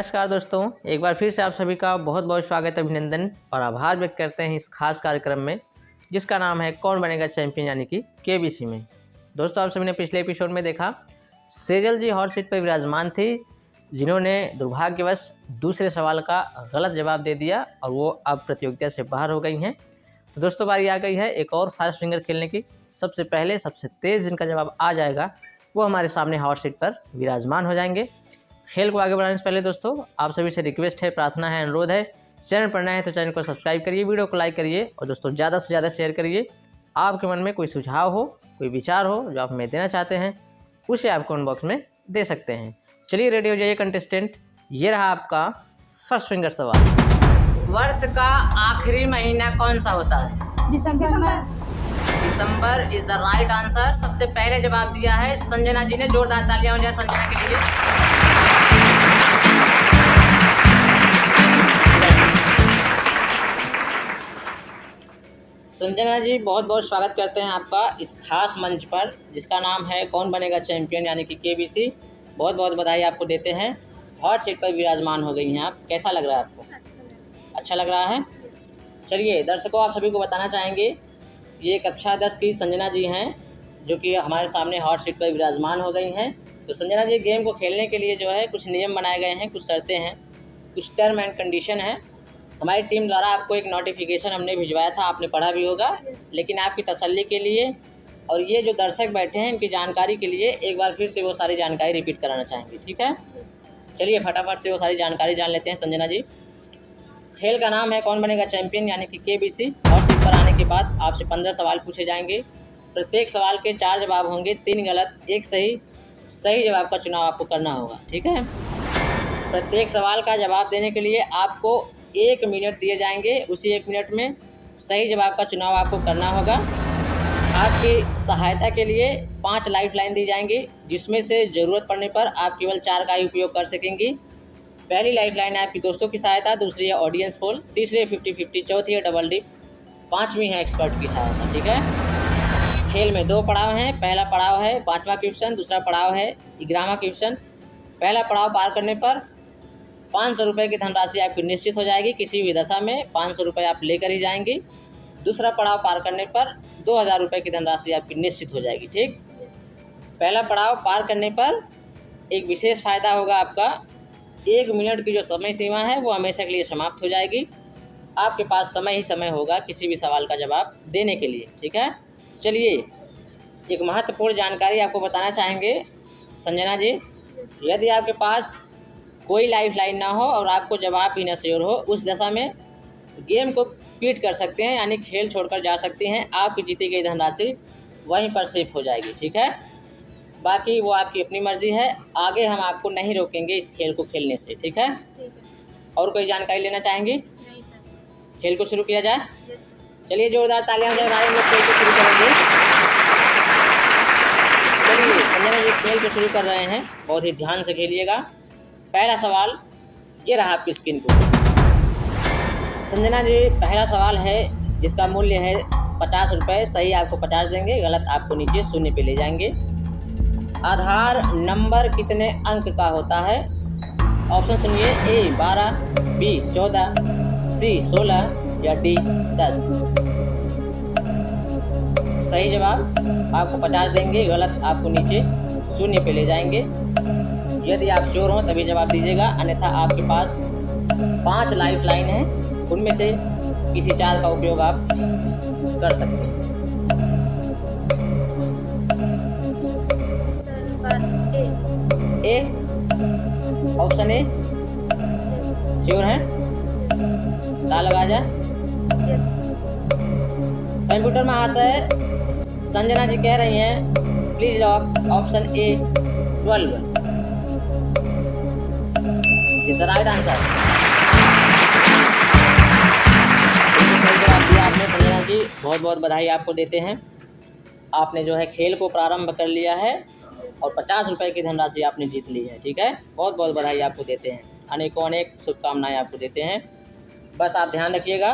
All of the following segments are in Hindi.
नमस्कार दोस्तों, एक बार फिर से आप सभी का बहुत बहुत स्वागत अभिनंदन और आभार व्यक्त करते हैं इस खास कार्यक्रम में जिसका नाम है कौन बनेगा चैंपियन यानी कि केबीसी में। दोस्तों, आप सभी ने पिछले एपिसोड में देखा सेजल जी हॉट सीट पर विराजमान थी जिन्होंने दुर्भाग्यवश दूसरे सवाल का गलत जवाब दे दिया और वो अब प्रतियोगिता से बाहर हो गई हैं। तो दोस्तों, बारी आ गई है एक और फास्ट फिंगर खेलने की। सबसे पहले सबसे तेज़ जिनका जवाब आ जाएगा वो हमारे सामने हॉट सीट पर विराजमान हो जाएंगे। खेल को आगे बढ़ाने से पहले दोस्तों आप सभी से रिक्वेस्ट है, प्रार्थना है, अनुरोध है, चैनल पर नए हैं तो चैनल को सब्सक्राइब करिए, वीडियो को लाइक करिए और दोस्तों ज़्यादा से ज़्यादा शेयर करिए। आपके मन में कोई सुझाव हो, कोई विचार हो जो आप हमें देना चाहते हैं उसे आप कमेंट बॉक्स में दे सकते हैं। चलिए रेडी हो जाइए कंटेस्टेंट, ये रहा आपका फर्स्ट फिंगर सवाल। वर्ष का आखिरी महीना कौन सा होता है? दिसंबर इज द राइट आंसर। सबसे पहले जवाब दिया है संजना जी ने, जोरदार तालियां हो जाए संजना के लिए। संजना जी, बहुत बहुत स्वागत करते हैं आपका इस खास मंच पर जिसका नाम है कौन बनेगा चैंपियन यानी कि केबीसी। बहुत बहुत बधाई आपको देते हैं, हॉट सीट पर विराजमान हो गई हैं आप। कैसा लग रहा है आपको? अच्छा लग रहा है। चलिए दर्शकों, आप सभी को बताना चाहेंगे ये कक्षा 10 की संजना जी हैं जो कि हमारे सामने हॉट सीट पर विराजमान हो गई हैं। तो संजना जी, गेम को खेलने के लिए जो है कुछ नियम बनाए गए हैं, कुछ शर्तें हैं, कुछ टर्म एंड कंडीशन है। हमारी टीम द्वारा आपको एक नोटिफिकेशन हमने भिजवाया था, आपने पढ़ा भी होगा, लेकिन आपकी तसल्ली के लिए और ये जो दर्शक बैठे हैं इनकी जानकारी के लिए एक बार फिर से वो सारी जानकारी रिपीट कराना चाहेंगे। ठीक है, चलिए फटाफट से वो सारी जानकारी जान लेते हैं। संजना जी, खेल का नाम है कौन बनेगा चैंपियन यानी कि केबीसी। और सीट पर आने के बाद आपसे 15 सवाल पूछे जाएंगे। प्रत्येक सवाल के 4 जवाब होंगे, 3 गलत, 1 सही। सही जवाब का चुनाव आपको करना होगा। ठीक है, प्रत्येक सवाल का जवाब देने के लिए आपको 1 मिनट दिए जाएंगे। उसी 1 मिनट में सही जवाब का चुनाव आपको करना होगा। आपकी सहायता के लिए 5 लाइफ लाइन दी जाएंगी जिसमें से ज़रूरत पड़ने पर आप केवल 4 का ही उपयोग कर सकेंगी। पहली लाइफ लाइन है आपकी दोस्तों की सहायता, दूसरी है ऑडियंस पोल, तीसरी है 50-50, चौथी है डबल डिप, 5वीं है एक्सपर्ट की सहायता। ठीक है, खेल में 2 पड़ाव हैं। पहला पड़ाव है 5वां क्वेश्चन, दूसरा पड़ाव है 11वां क्वेश्चन। पहला पड़ाव पार करने पर 500 रुपये की धनराशि आपकी निश्चित हो जाएगी। किसी भी दशा में 500 रुपये आप लेकर ही जाएंगी। दूसरा पड़ाव पार करने पर 2000 रुपये की धनराशि आपकी निश्चित हो जाएगी। ठीक, पहला पड़ाव पार करने पर एक विशेष फ़ायदा होगा आपका, 1 मिनट की जो समय सीमा है वो हमेशा के लिए समाप्त हो जाएगी। आपके पास समय ही समय होगा किसी भी सवाल का जवाब देने के लिए। ठीक है, चलिए एक महत्वपूर्ण जानकारी आपको बताना चाहेंगे संजना जी। यदि आपके पास कोई लाइफ लाइन ना हो और आपको जवाब भी न श्योर हो, उस दशा में गेम को क्विट कर सकते हैं, यानी खेल छोड़कर जा सकते हैं। आपकी जीती गई धनराशि वहीं पर सेफ हो जाएगी। ठीक है, बाकी वो आपकी अपनी मर्जी है। आगे हम आपको नहीं रोकेंगे इस खेल को खेलने से। ठीक है, और कोई जानकारी लेना चाहेंगे? नहीं सर। खेल को शुरू किया जाए। चलिए जोरदार तालियां हो जाए, हम लोग खेल को शुरू करेंगे। चलिए संजना जी खेल को शुरू कर रहे हैं, बहुत ही ध्यान से खेलिएगा। पहला सवाल ये रहा आपकी स्क्रीन को। संजना जी, पहला सवाल है जिसका मूल्य है 50 रुपये। सही आपको 50 देंगे, गलत आपको नीचे 0 पे ले जाएंगे। आधार नंबर कितने अंक का होता है? ऑप्शन सुनिए, ए 12, बी 14, सी 16 या डी 10। सही जवाब आपको 50 देंगे, गलत आपको नीचे 0 पे ले जाएंगे। यदि आप श्योर हों तभी जवाब दीजिएगा, अन्यथा आपके पास 5 लाइफ लाइन है, उनमें से किसी 4 का उपयोग आप कर सकते हैं। ए, ऑप्शन ए, श्योर हैं? ताला लगा जाए। कंप्यूटर महाशय, संजना जी कह रही हैं please lock option A 12 is the right answer. सही जवाब दिया आपने संजना जी, बहुत बहुत बधाई आपको देते हैं। आपने जो है खेल को प्रारंभ कर लिया है और 50 रुपये की धनराशि आपने जीत ली है। ठीक है, बहुत बहुत बधाई आपको देते हैं, अनेकों अनेक शुभकामनाएं आपको देते हैं। बस आप ध्यान रखिएगा,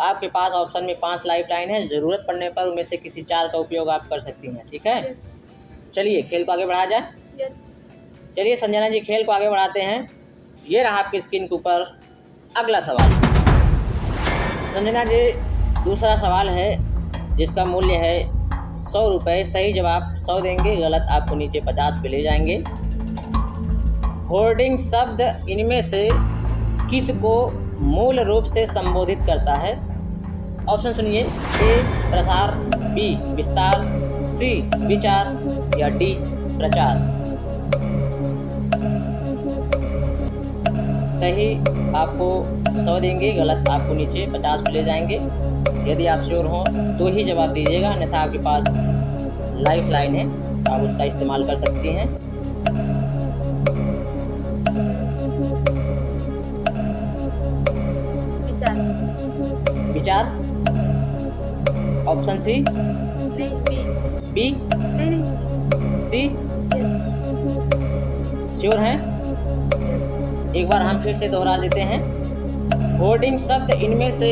आपके पास ऑप्शन में 5 लाइफ लाइन है, ज़रूरत पड़ने पर उनमें से किसी 4 का उपयोग आप कर सकती हैं। ठीक है, चलिए खेल को आगे बढ़ाया जाए। चलिए संजना जी खेल को आगे बढ़ाते हैं। ये रहा आपकी स्क्रीन के ऊपर अगला सवाल। संजना जी, दूसरा सवाल है जिसका मूल्य है 100 रुपये। सही जवाब 100 देंगे, गलत आपको नीचे 50 पे ले जाएंगे। होर्डिंग शब्द इनमें से किसको मूल रूप से संबोधित करता है? ऑप्शन सुनिए। ए प्रसार, बी विस्तार, सी विचार या डी प्रचार। सही आपको 100 देंगे, गलत आपको नीचे 50 पे ले जाएंगे। यदि आप श्योर हों तो ही जवाब दीजिएगा, अन्यथा आपके पास लाइफ लाइन है, आप उसका इस्तेमाल कर सकती हैं। विचार। ऑप्शन सी, बी, सी। श्योर हैं? एक बार हम फिर से दोहरा देते हैं। होर्डिंग शब्द इनमें से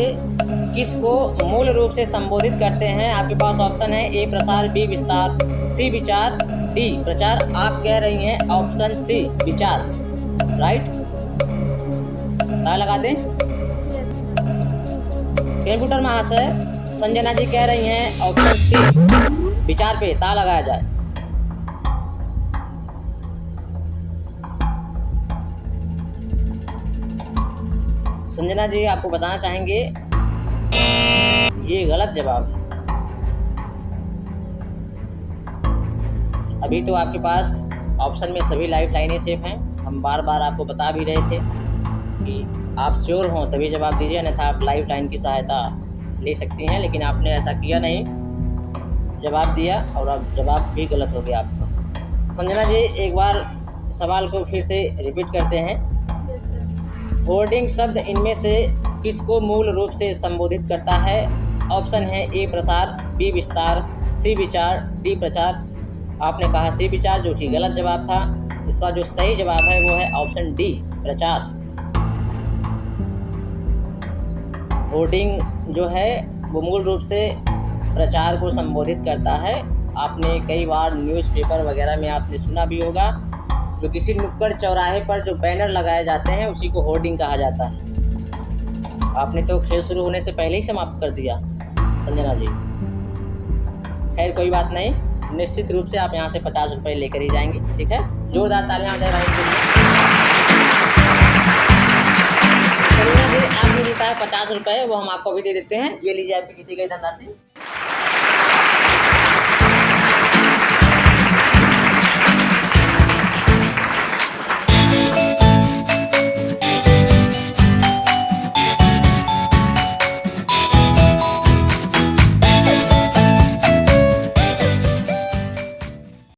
किसको मूल रूप से संबोधित करते हैं? आपके पास ऑप्शन है ए प्रसार, बी विस्तार, सी विचार, डी प्रचार। आप कह रही हैं ऑप्शन सी विचार, राइट? ताला लगा दें। कंप्यूटर महाशय, संजना जी कह रही हैं ऑप्शन सी विचार पे ताला लगाया जाए। संजना जी आपको बताना चाहेंगे ये गलत जवाब है। अभी तो आपके पास ऑप्शन में सभी लाइफ लाइनें सेफ हैं। हम बार बार आपको बता भी रहे थे कि आप श्योर हों तभी जवाब दीजिए, अन्यथा आप लाइफ लाइन की सहायता ले सकती हैं। लेकिन आपने ऐसा किया नहीं, जवाब दिया और अब जवाब भी गलत हो गया आपका। संजना जी एक बार सवाल को फिर से रिपीट करते हैं। होर्डिंग शब्द इनमें से किसको मूल रूप से संबोधित करता है? ऑप्शन है ए प्रसार, बी विस्तार, सी विचार, डी प्रचार। आपने कहा सी विचार, जो कि गलत जवाब था। इसका जो सही जवाब है वो है ऑप्शन डी प्रचार। होर्डिंग जो है वो मूल रूप से प्रचार को संबोधित करता है। आपने कई बार न्यूज़पेपर वगैरह में आपने सुना भी होगा, जो किसी नुक्कड़ चौराहे पर जो बैनर लगाए जाते हैं उसी को होर्डिंग कहा जाता है। आपने तो खेल शुरू होने से पहले ही समाप्त कर दिया संजना जी। खैर कोई बात नहीं, निश्चित रूप से आप यहाँ से 50 रुपये लेकर ही जाएंगे, ठीक है? जोरदार तालियां दे रहे हैं। संजना जी आपने जीता है 50 रुपये, वो हम आपको भी दे देते हैं। ये लीजिए आपकी किसी गई धनराशि।